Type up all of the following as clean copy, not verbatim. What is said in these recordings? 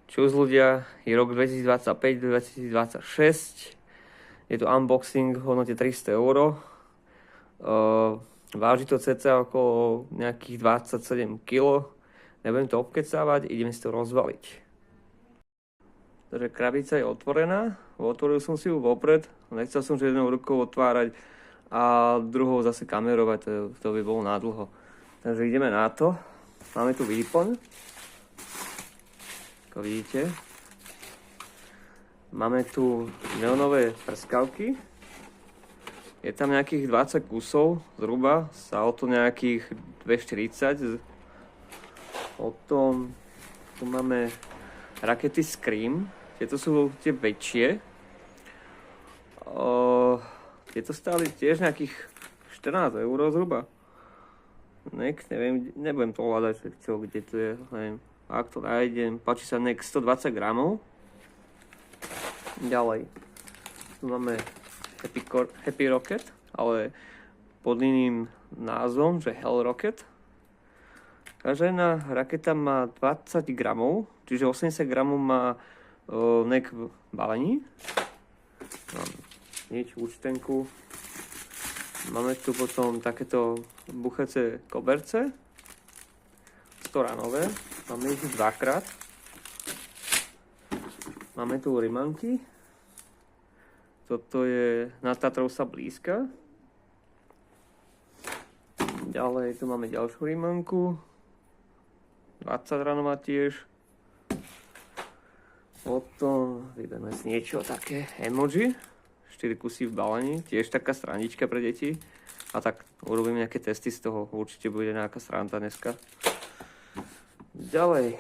Čus ľudia, je rok 2025-2026. Je to unboxing v hodnote 300 €. Váži to cca okolo nejakých 27 kg. Nebudem to obkecávať, ideme si to rozvaliť. Takže krabica je otvorená. Otvoril som si ju vopred. Nechcel som že jednou rukou otvárať a druhou zase kamerovať. To by bolo nadlho. Takže ideme na to. Máme tu výplň. Ako vidíte. Máme tu neonové prskavky. Je tam nejakých 20 kusov zhruba. Stálo to nejakých 2,40. Potom tu máme rakety Scream. Tieto sú tie väčšie. Tieto stáli tiež nejakých 14 € zhruba. Neviem, nebudem to hľadať, kde to je. Neviem, ak to nájdem. Páči sa NEX 120 gramov. Ďalej. Tu máme Happy Rocket, ale pod iným názvom, že Hell Rocket. Každá jedna raketa má 20 gramov, čiže 80 gramov má NEC v balení. Mám nič, účtenku. Máme tu potom takéto buchace koberce. 100 ranové. Máme ich dvakrát. Máme tu rimanky. Toto je nad Tatrou sa blízka. Ďalej tu máme ďalšiu rimanku. 20 ranová tiež. Potom vyberieme si niečo také emoji. 4 kusy v balení, tiež taká stranička pre deti. A tak urobím nejaké testy z toho, určite bude nejaká sranda dneska. Ďalej.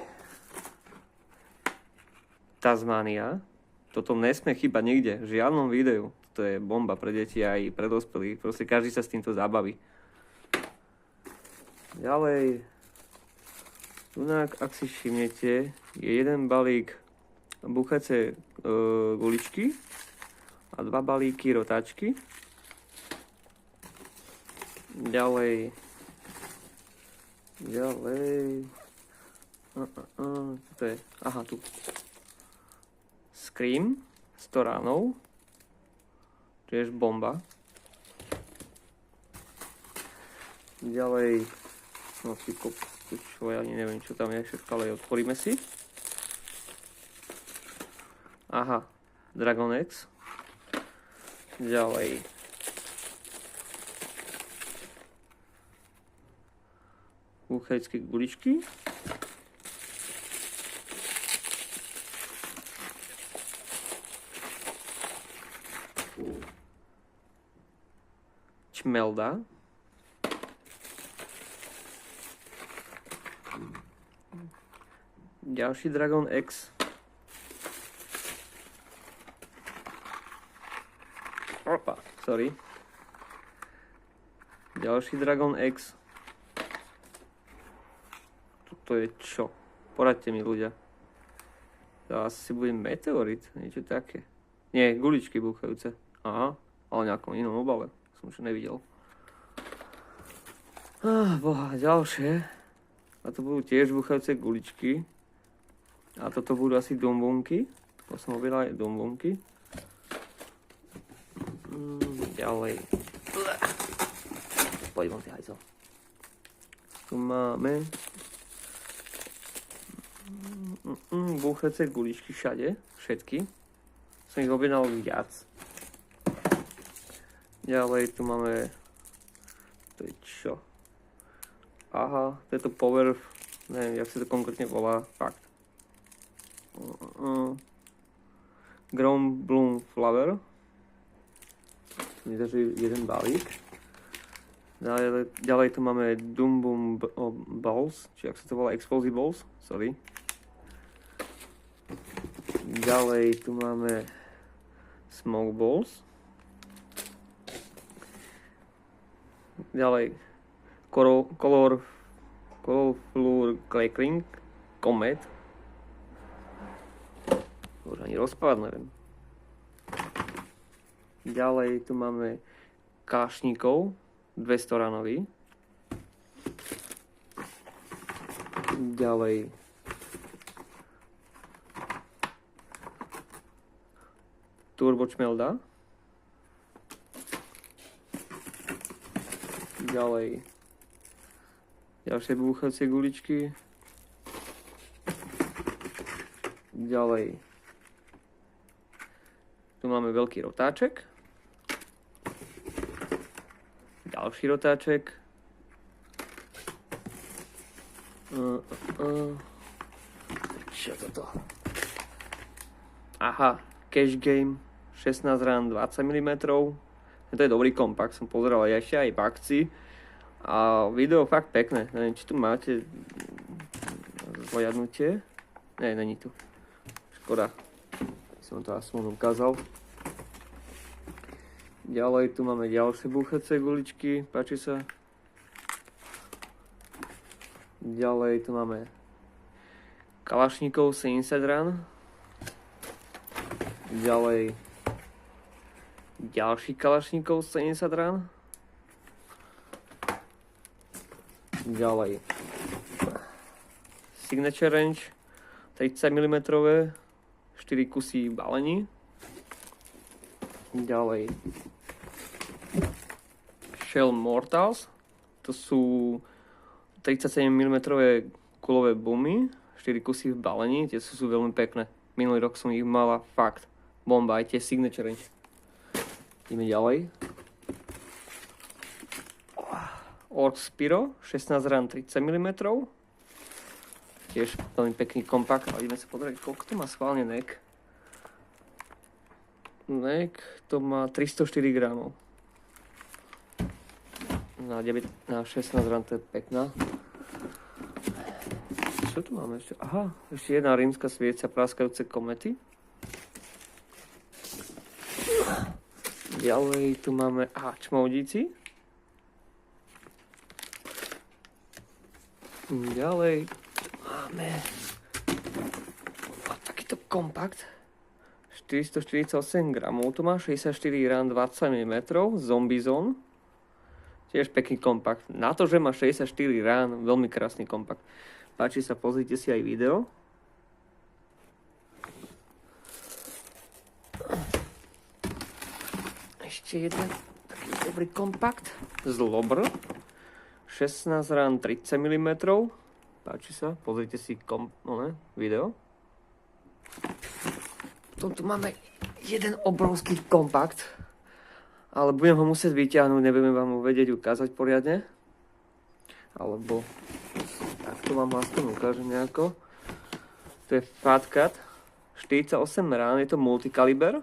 Tasmania. Toto nesmie chýbať nikde, v žiadnom videu. To je bomba pre deti aj pre dospelých. Proste každý sa s týmto zabaví. Ďalej. Tunak, ak si všimnete, je jeden balík buchace guličky a 2 balíky rotáčky. Ďalej. To je, aha, tu. Scream 100 ranov. Tiež bomba. Ďalej. No, čo ja ani neviem, čo tam je všetko, ale otvoríme si. Aha, Dragon X. Ďalej. Buchajské guličky. Čmelda. Ďalší Dragon X. Opa, sorry. Ďalší Dragon X. Toto je čo? Poradte mi, ľudia. To asi bude meteorit, niečo také. Nie, guličky búchajúce. Aha, ale nejakom inom obale. Som už nevidel. Boha, ďalšie. A to budú tiež búchajúce guličky. A toto budú asi dumbunky. To som objednal aj dumbunky. Ďalej. Poď von si hajzel. Tu máme búchace guličky všade. Všetky. Som ich objednal viac. Ďalej tu máme. To je čo? Aha, to je to power. Neviem, jak sa to konkrétne volá. Fakt. Ground Bloom Flower. Nezažil jeden balík. Ďalej tu máme Doom Boom Balls, či ak sa to volá Explosive Balls, sorry. Ďalej tu máme Smoke Balls. Ďalej Color Floor Crackling Comet. Už ani rozpad, neviem. Ďalej tu máme Kašníkov 200 ranový. Ďalej turbo čmelda. Ďalej ďalšie búchacie guličky. Ďalej tu máme veľký rotáček. Ďalší rotáček. Čo toto? Aha, Cash Game 16 rán 20 mm. To je dobrý kompakt, som pozeral ešte aj v akcii. A video fakt pekné. Neviem, či tu máte zhliadnutie. Ne, není tu. Škoda. Som to aspoň ukázal. Ďalej tu máme ďalšie búchacie guličky. Páči sa. Ďalej tu máme Kalašníkov 70 rán. Ďalej ďalší Kalašníkov 70 rán. Ďalej Signature Range 30 mm, 4 kusy balení. Ďalej Shell Mortals, to sú 37 mm kulové bumy, 4 kusy v balení, tie sú veľmi pekné. Minulý rok som ich mala, fakt bomba, aj tie Signature Range. Ideme ďalej. Ork Spiro, 16 rán 30 mm. Tiež veľmi pekný kompakt, ale ideme sa pozrieť, koľko to má schválne neck. Neck to má 304 gramov. Na 16 rán to je pekná. Čo tu máme ešte? Aha, ešte jedna rímska svieca praskajúce komety. Ďalej tu máme čmoudíci. Ďalej máme takýto kompakt. 448 gramov, to má 64 rán 20 mm, Zombie Zone. Tiež pekný kompakt. Na to, že má 64 rán, veľmi krásny kompakt. Páči sa, pozrite si aj video. Ešte jeden taký dobrý kompakt z Lobr. 16 rán 30 mm. Páči sa, pozrite si video. Potom tu máme jeden obrovský kompakt, ale budem ho musieť vyťahnuť, nebudem vám ho vedieť ukázať poriadne. Alebo takto vám aspoň ukážem nejako. To je Fat Cat 48 rán, je to multikaliber.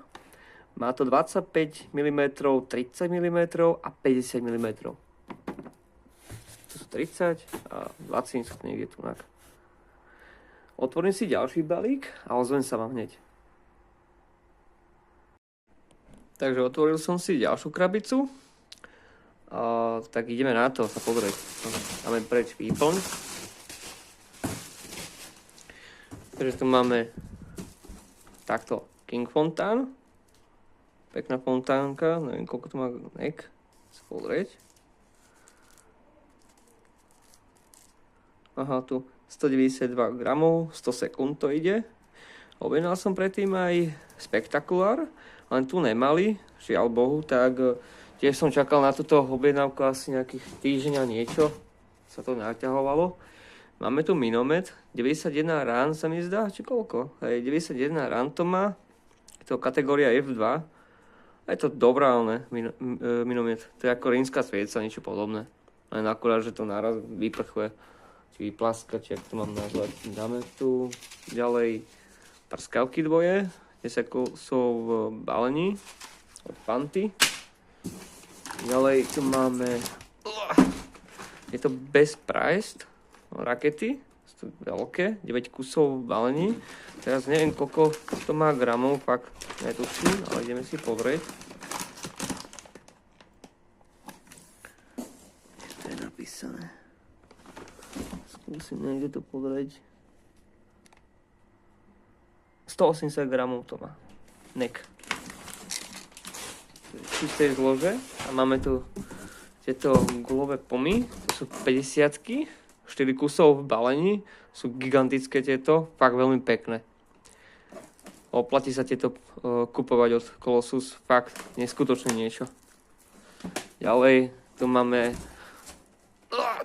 Má to 25 mm, 30 mm a 50 mm. To sú 30 a 20 sú niekde tunak. Otvorím si ďalší balík a ozvem sa vám hneď. Takže otvoril som si ďalšiu krabicu. Tak ideme na to sa pozrieť. Máme preč výplň. Takže tu máme takto King Fontán. Pekná fontánka, neviem koľko tu má neck. Sa pozrieť. Aha, tu 192 gramov, 100 sekúnd to ide. Objednal som predtým aj Spektakulár, len tu nemali, žiaľ Bohu, tak tiež som čakal na túto objednávku asi nejakých týždeň a niečo. Sa to naťahovalo. Máme tu Minomet, 91 rán sa mi zdá, či koľko? Hej, 91 rán to má, je to kategória F2. Je to dobrá, Minomet, to je ako rímska svieca, niečo podobné. Len akurát, že to naraz vyprchuje, či vyplaska, či jak to mám nazvať. Dáme tu ďalej prskavky dvoje, 10 kusov v balení od Panty. Ďalej tu máme, je to Best Priced rakety, sú veľké, 9 kusov v balení. Teraz neviem, koľko to má gramov, fakt netuším, ale ideme si pozrieť. To je napísané. Skúsim niekde to pozrieť. 180 gramov to má. Neck. Čisté zlože. A máme tu tieto gulové pomy. To sú 50-ky. 4 kusov v balení. Sú gigantické tieto. Fakt veľmi pekné. oplatí sa tieto kupovať od Colossus, fakt neskutočne niečo. Ďalej tu máme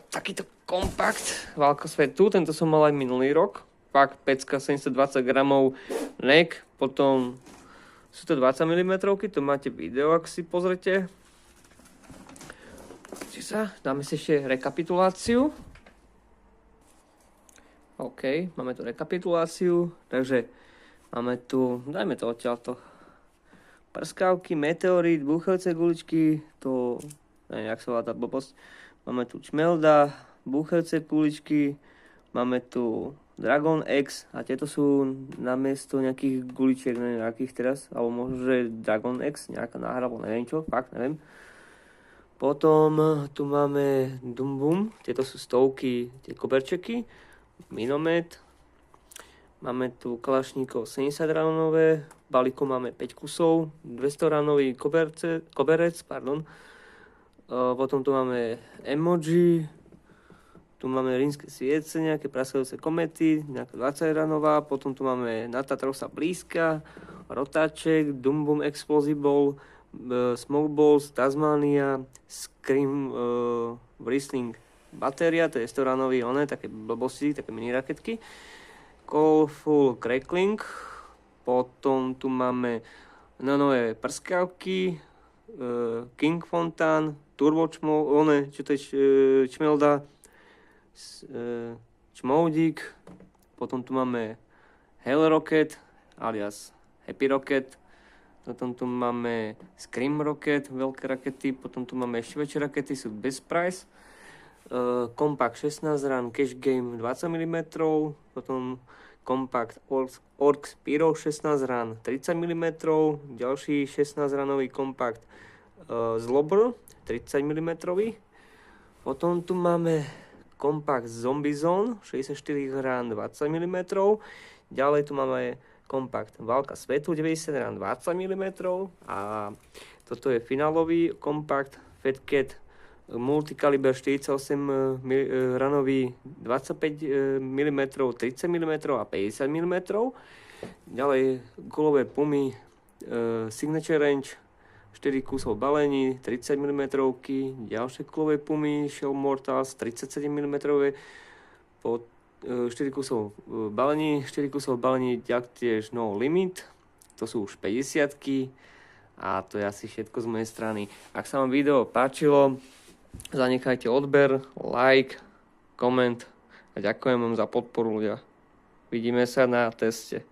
takýto kompakt Válka svetu, tento som mal aj minulý rok, fakt pecka 720 gramov NEC, potom sú to 20 mm, to máte video, ak si pozrete. Dáme si ešte rekapituláciu. OK, máme tu rekapituláciu, takže máme tu, dajme to odtiaľto, prskavky, meteorit, búchajúce guličky, to, neviem, jak sa volá tá blbosť. Máme tu čmelda, búchajúce kuličky, máme tu Dragon X a tieto sú namiesto nejakých guličiek, neviem akých teraz, alebo možno, že Dragon X, nejaká náhra, alebo neviem čo, fakt neviem. Potom tu máme Dumbum, tieto sú stovky, tie koberčeky, minomet, máme tu Kalašníkov 70 ranové, v balíku máme 5 kusov, 200 ranový koberec, pardon. Potom tu máme emoji, tu máme rínske sviece, nejaké praskajúce komety, nejaká 20 ranová, potom tu máme Natatrosa blízka, rotáček, Dumbum Explosible, Smoke Balls, Tasmania, Scream Wrestling batéria, to je 100 ranový, také blbosti, také mini raketky, Colorful Crackling, potom tu máme nové prskavky, King Fontan, Turbo čo to je čmelda, Čmoudík, potom tu máme Hell Rocket alias Happy Rocket, potom tu máme Scream Rocket, veľké rakety, potom tu máme ešte väčšie rakety, sú bez price, Compact 16 ran, Cash Game 20 mm, potom Compact Orcs Pyro 16 ran, 30 mm, ďalší 16 ranový Compact Zlobr 30 mm, potom tu máme Compact Zombie Zone 64 rán 20 mm. Ďalej tu máme Compact Válka svetu 90 rán 20 mm. A toto je finálový Compact Fat Cat Multicaliber 48 ranový 25 mm, 30 mm a 50 mm. Ďalej golové pumy Signature Range 4 kusov balení, 30 mm, ďalšie kulové pumy Shell Mortals, 37 mm, po 4 kusov balení, taktiež No Limit, to sú už 50-ky a to je asi všetko z mojej strany. Ak sa vám video páčilo, zanechajte odber, like, koment a ďakujem vám za podporu ľudia. Vidíme sa na teste.